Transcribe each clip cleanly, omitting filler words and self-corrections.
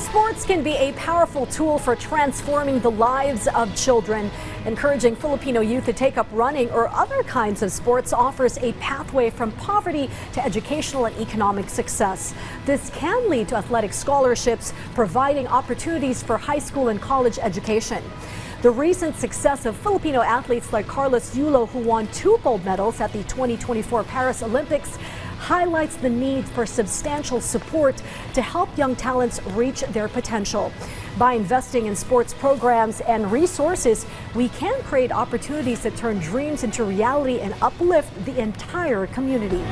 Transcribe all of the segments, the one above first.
Sports can be a powerful tool for transforming the lives of children. Encouraging Filipino youth to take up running or other kinds of sports offers a pathway from poverty to educational and economic success. This can lead to athletic scholarships, providing opportunities for high school and college education. The recent success of Filipino athletes like Carlos Yulo, who won 2 gold medals at the 2024 Paris Olympics, highlights the need for substantial support to help young talents reach their potential. By investing in sports programs and resources, we can create opportunities that turn dreams into reality and uplift the entire community.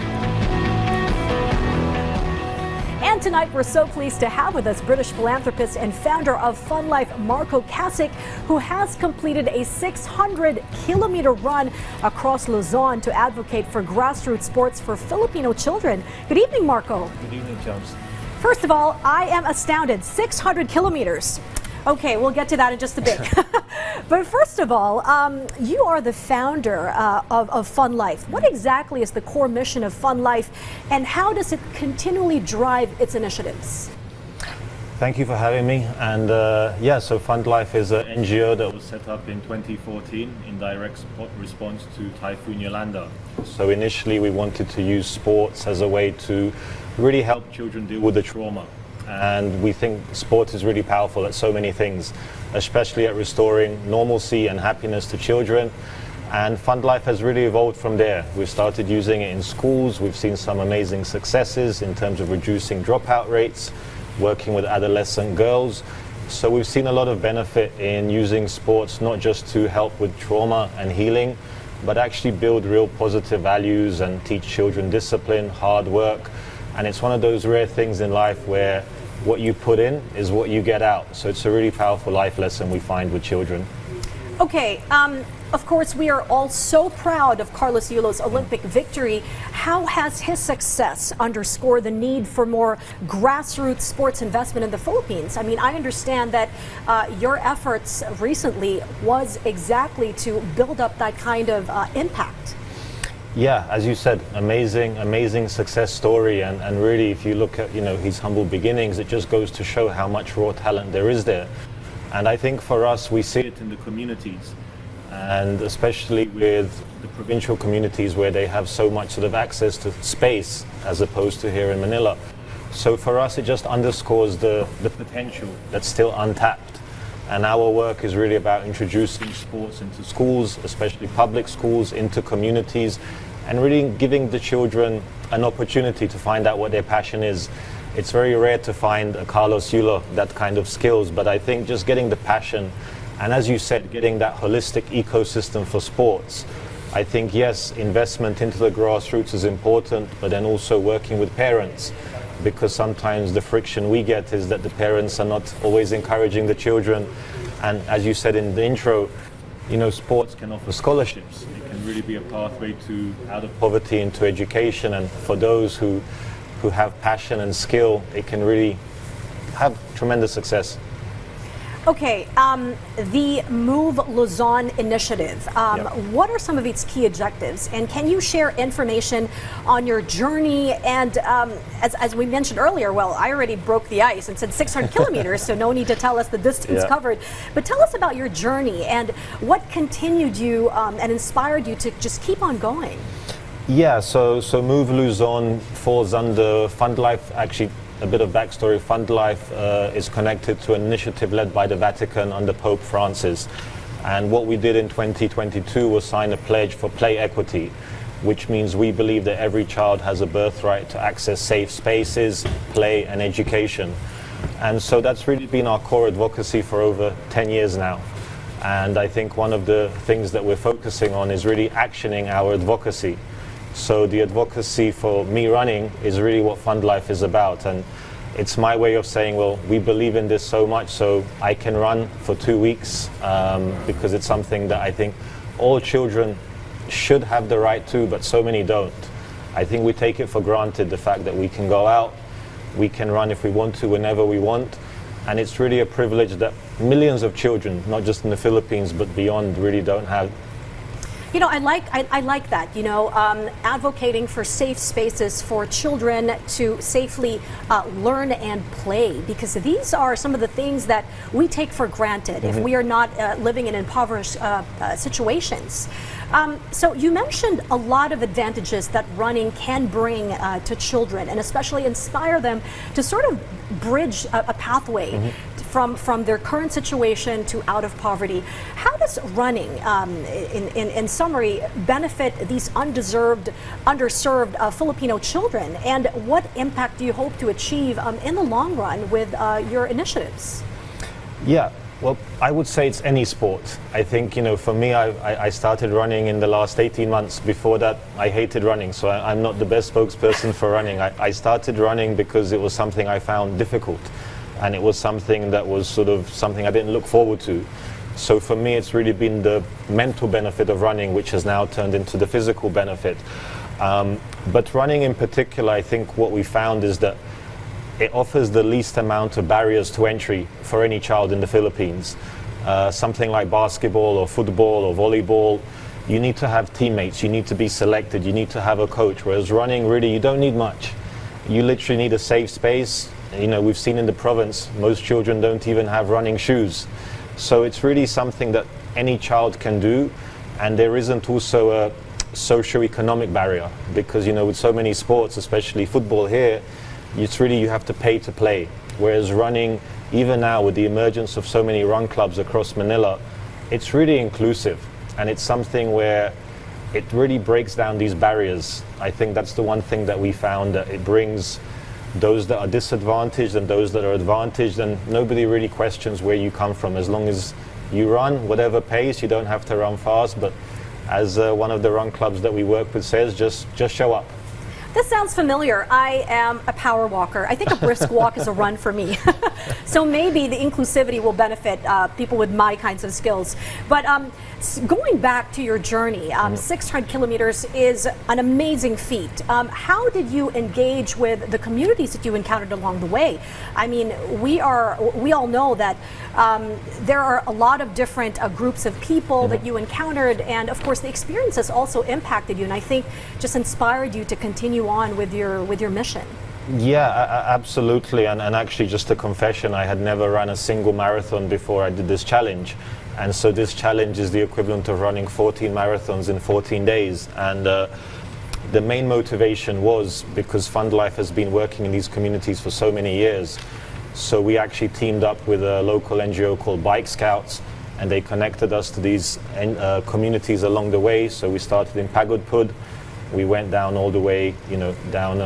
And tonight, we're so pleased to have with us British philanthropist and founder of Fun Life, Marko Kasic, who has completed a 600-kilometer run across Luzon to advocate for grassroots sports for Filipino children. Good evening, Marko. Good evening, James. First of all, I am astounded. 600 kilometers. Okay, we'll get to that in just a bit. But first of all, you are the founder of Fun Life. What exactly is the core mission of Fun Life, and how does it continually drive its initiatives? Thank you for having me. And so Fun Life is an NGO that was set up in 2014 in direct response to Typhoon Yolanda. So initially we wanted to use sports as a way to really help children deal with the trauma. And we think sport is really powerful at so many things, especially at restoring normalcy and happiness to children. And Fund Life has really evolved from there. We've started using it in schools. We've seen some amazing successes in terms of reducing dropout rates, working with adolescent girls. So we've seen a lot of benefit in using sports, not just to help with trauma and healing, but actually build real positive values and teach children discipline, hard work. And it's one of those rare things in life where what you put in is what you get out. So it's a really powerful life lesson we find with children. Okay, of course, we are all so proud of Carlos Yulo's Olympic victory. How has his success underscored the need for more grassroots sports investment in the Philippines? I mean, I understand that your efforts recently was exactly to build up that kind of impact. Yeah, as you said, amazing success story, and really if you look at his humble beginnings, it just goes to show how much raw talent there is there. And I think for us, we see it in the communities, and especially with the provincial communities where they have so much sort of access to space as opposed to here in Manila. So for us, it just underscores the potential that's still untapped. And our work is really about introducing sports into schools, especially public schools, into communities, and really giving the children an opportunity to find out what their passion is. It's very rare to find a Carlos Yulo that kind of skills, but I think just getting the passion, and as you said, getting that holistic ecosystem for sports. I think, yes, investment into the grassroots is important, but then also working with parents, because sometimes the friction we get is that the parents are not always encouraging the children. And as you said in the intro, sports can offer scholarships. It can really be a pathway to out of poverty into education, and for those who have passion and skill, it can really have tremendous success. Okay, the Move Luzon initiative, what are some of its key objectives? And can you share information on your journey? And as we mentioned earlier, well, I already broke the ice and said 600 kilometers, so no need to tell us the distance covered. But tell us about your journey and what continued you and inspired you to just keep on going. Yeah, so Move Luzon falls under Fund Life. Actually, a bit of backstory, Fund Life is connected to an initiative led by the Vatican under Pope Francis. And what we did in 2022 was sign a pledge for play equity, which means we believe that every child has a birthright to access safe spaces, play and education. And so that's really been our core advocacy for over 10 years now. And I think one of the things that we're focusing on is really actioning our advocacy. So the advocacy for me running is really what Fund Life is about, and it's my way of saying, well, we believe in this so much, so I can run for 2 weeks because it's something that I think all children should have the right to, but so many don't. I think we take it for granted, the fact that we can go out, we can run if we want to, whenever we want, and it's really a privilege that millions of children, not just in the Philippines but beyond, really don't have. You know, I like that, you know, advocating for safe spaces for children to safely learn and play, because these are some of the things that we take for granted if we are not living in impoverished situations. So you mentioned a lot of advantages that running can bring to children, and especially inspire them to sort of bridge a pathway from their current situation to out of poverty. How does running, in summary, benefit these underserved Filipino children, and what impact do you hope to achieve in the long run with your initiatives? Yeah. Well, I would say it's any sport. I think, you know, for me, I started running in the last 18 months. Before that, I hated running, so I'm not the best spokesperson for running. I started running because it was something I found difficult, and it was something that was sort of something I didn't look forward to. So for me, it's really been the mental benefit of running, which has now turned into the physical benefit. But running in particular, I think what we found is that it offers the least amount of barriers to entry for any child in the Philippines. Something like basketball or football or volleyball, you need to have teammates, you need to be selected, you need to have a coach, whereas running, really, you don't need much. You literally need a safe space. You know, we've seen in the province, most children don't even have running shoes. So it's really something that any child can do, and there isn't also a socio-economic barrier, because, you know, with so many sports, especially football here, it's really, you have to pay to play. Whereas running, even now with the emergence of so many run clubs across Manila, it's really inclusive, and it's something where it really breaks down these barriers. I think that's the one thing that we found, that it brings those that are disadvantaged and those that are advantaged, and nobody really questions where you come from. As long as you run whatever pace, you don't have to run fast, but as one of the run clubs that we work with says, just show up. This sounds familiar. I am a power walker. I think a brisk walk is a run for me. So maybe the inclusivity will benefit people with my kinds of skills. But going back to your journey, 600 kilometers is an amazing feat. How did you engage with the communities that you encountered along the way? I mean, we all know that there are a lot of different groups of people that you encountered, and of course the experiences also impacted you, and I think just inspired you to continue on with your mission. Yeah, absolutely. And actually, just a confession, I had never run a single marathon before I did this challenge. And so this challenge is the equivalent of running 14 marathons in 14 days. And the main motivation was because Fund Life has been working in these communities for so many years. So we actually teamed up with a local NGO called Bike Scouts, and they connected us to these communities along the way. So we started in Pagudpud. We went down all the way, you know, down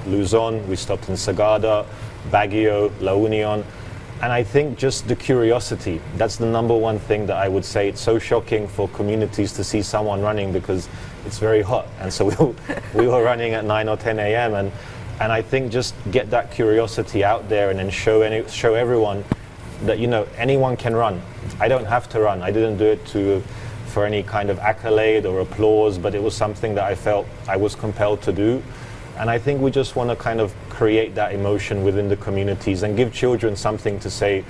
Luzon. We stopped in Sagada, Baguio, La Union. And I think just the curiosity, that's the number one thing that I would say. It's so shocking for communities to see someone running because it's very hot. And so we were running at 9 or 10 a.m. And I think just get that curiosity out there, and then show everyone that, you know, anyone can run. I don't have to run. I didn't do it for any kind of accolade or applause, but it was something that I felt I was compelled to do. And I think we just want to kind of create that emotion within the communities and give children something to say,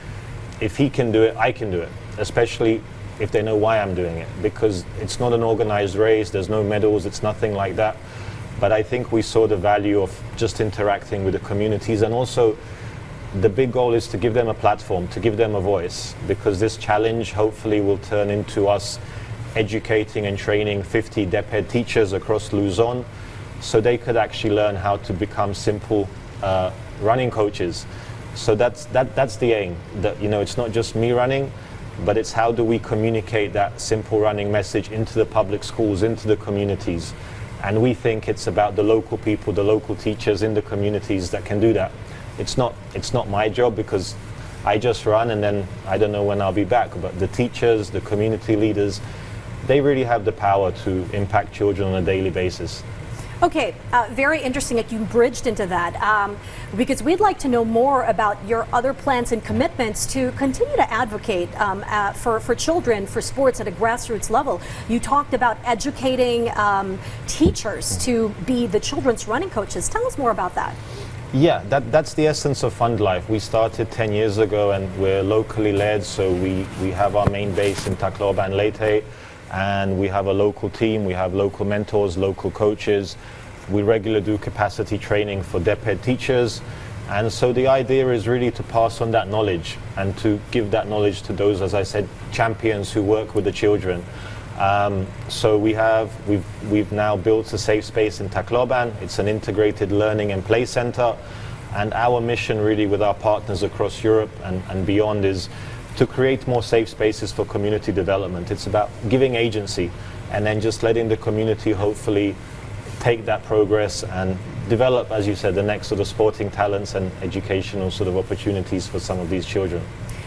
if he can do it, I can do it, especially if they know why I'm doing it, because it's not an organized race, there's no medals, it's nothing like that. But I think we saw the value of just interacting with the communities, and also the big goal is to give them a platform, to give them a voice, because this challenge hopefully will turn into us educating and training 50 DepEd teachers across Luzon, so they could actually learn how to become simple running coaches. So that's the aim. That, you know, it's not just me running, but it's how do we communicate that simple running message into the public schools, into the communities. And we think it's about the local people, the local teachers in the communities that can do that. It's not my job, because I just run and then I don't know when I'll be back. But the teachers, the community leaders, they really have the power to impact children on a daily basis. Okay, very interesting that you bridged into that, because we'd like to know more about your other plans and commitments to continue to advocate for children, for sports at a grassroots level. You talked about educating teachers to be the children's running coaches. Tell us more about that. Yeah, that's the essence of Fund Life. We started 10 years ago and we're locally led, so we have our main base in Tacloban, Leyte. and we have a local team, we have local mentors, local coaches. We regularly do capacity training for DepEd teachers. And so the idea is really to pass on that knowledge and to give that knowledge to those, as I said, champions who work with the children. So we've now built a safe space in Tacloban. It's an integrated learning and play center. And our mission really with our partners across Europe and beyond is to create more safe spaces for community development. It's about giving agency and then just letting the community hopefully take that progress and develop, as you said, the next sort of sporting talents and educational sort of opportunities for some of these children.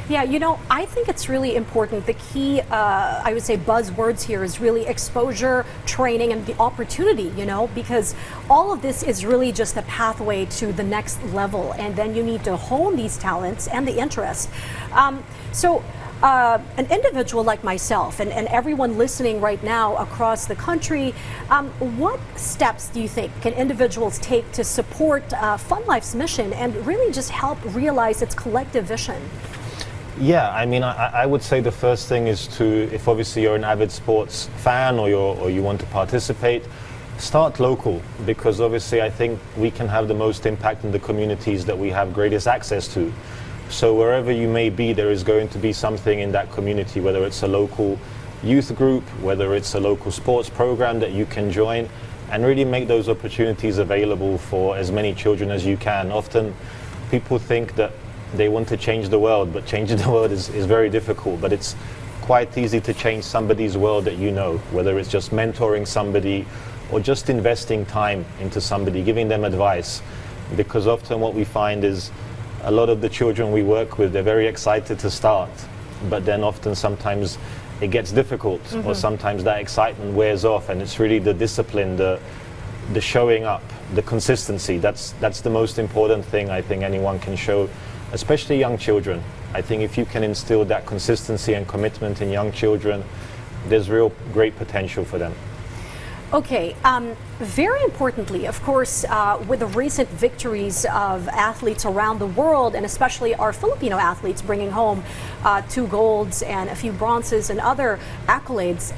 Yeah, you know, I think it's really important. The key, I would say, buzzwords here is really exposure, training, and the opportunity, you know, because all of this is really just a pathway to the next level. And then you need to hone these talents and the interest. An individual like myself and everyone listening right now across the country, what steps do you think can individuals take to support Fun Life's mission and really just help realize its collective vision? Yeah, I mean, I would say the first thing is to, if obviously you're an avid sports fan or you want to participate, start local, because obviously I think we can have the most impact in the communities that we have greatest access to. So wherever you may be, there is going to be something in that community, whether it's a local youth group, whether it's a local sports program that you can join, and really make those opportunities available for as many children as you can. Often people think that they want to change the world, but changing the world is very difficult. But it's quite easy to change somebody's world that you know, whether it's just mentoring somebody or just investing time into somebody, giving them advice. Because often what we find is a lot of the children we work with, they're very excited to start, but then often sometimes it gets difficult, or sometimes that excitement wears off, and it's really the discipline, the showing up, the consistency. That's the most important thing I think anyone can show, especially young children. I think if you can instill that consistency and commitment in young children, there's real great potential for them. Okay, very importantly, of course, with the recent victories of athletes around the world, and especially our Filipino athletes bringing home 2 golds and a few bronzes and other accolades,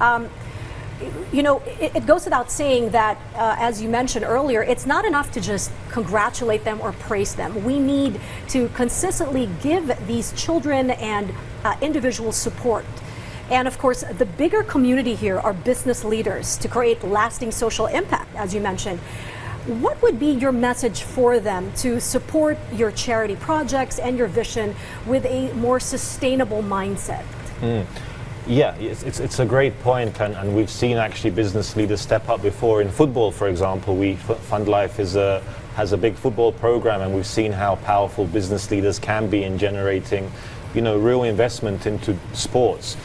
you know, it goes without saying that, as you mentioned earlier, it's not enough to just congratulate them or praise them. We need to consistently give these children and individuals support. And of course, the bigger community here are business leaders to create lasting social impact, as you mentioned. What would be your message for them to support your charity projects and your vision with a more sustainable mindset? Yeah, it's a great point, and we've seen actually business leaders step up before. In football, for example, Fund Life has a big football program, and we've seen how powerful business leaders can be in generating, you know, real investment into sports.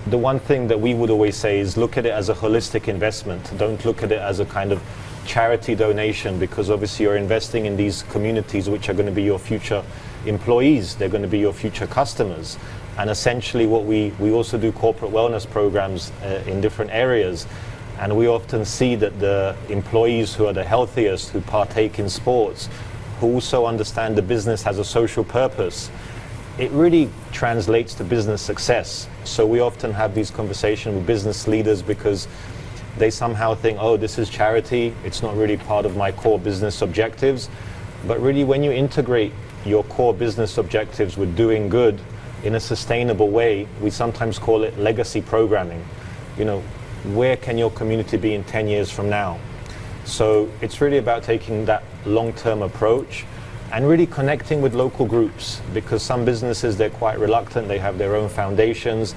The one thing that we would always say is look at it as a holistic investment. Don't look at it as a kind of charity donation, because obviously you're investing in these communities which are going to be your future employees. They're going to be your future customers. And essentially what we also do corporate wellness programs in different areas. And we often see that the employees who are the healthiest, who partake in sports, who also understand the business has a social purpose, it really translates to business success. So we often have these conversations with business leaders because they somehow think, oh, this is charity, it's not really part of my core business objectives. But really, when you integrate your core business objectives with doing good in a sustainable way, we sometimes call it legacy programming. You know, where can your community be in 10 years from now? So it's really about taking that long-term approach and really connecting with local groups, because some businesses, they're quite reluctant. They have their own foundations,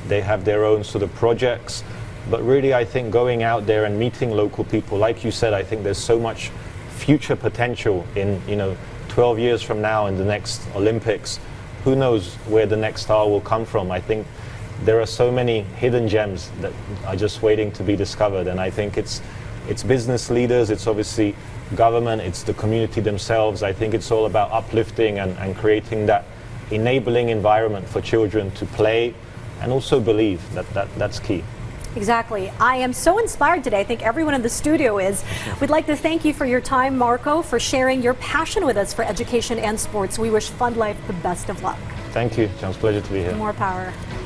they have their own sort of projects. But really, I think going out there and meeting local people, like you said, I think there's so much future potential in, 12 years from now in the next Olympics. Who knows where the next star will come from? I think there are so many hidden gems that are just waiting to be discovered. And I think it's business leaders, it's obviously government, it's the community themselves. I think it's all about uplifting and creating that enabling environment for children to play and also believe. That's key. Exactly. I am so inspired today. I think everyone in the studio is. We'd like to thank you for your time, Marko, for sharing your passion with us for education and sports. We wish Fund Life the best of luck. Thank you. It was a pleasure to be here. More power.